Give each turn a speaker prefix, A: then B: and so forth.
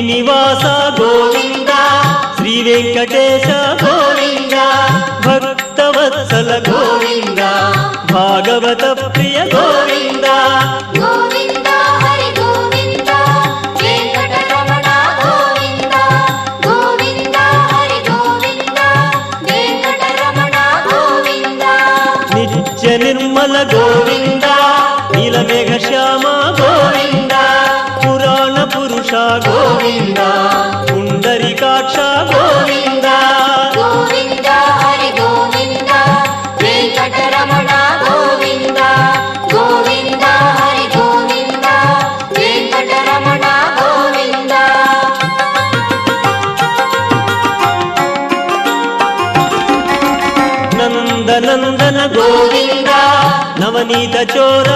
A: శ్రీనివాస గోవింద శ్రీ వెంకటేశ గోవింద భక్తవత్సల గోవింద భాగవత ప్రియ గోవింద
B: గోవింద హరి గోవింద వెంకటరమణ గోవింద గోవింద హరి గోవింద వెంకటరమణ గోవింద
A: నిత్య నిర్మల గోవింద నీలమేఘ శ్యామ గోవింద పురాణ పురుష గోవింద పుండరీకాక్ష గోవింద
B: గోవింద హరి గోవింద వెంకటరమణ గోవింద గోవింద హరి గోవింద వెంకటరమణ గోవింద
A: నందనందన గోవింద నవనీత చోర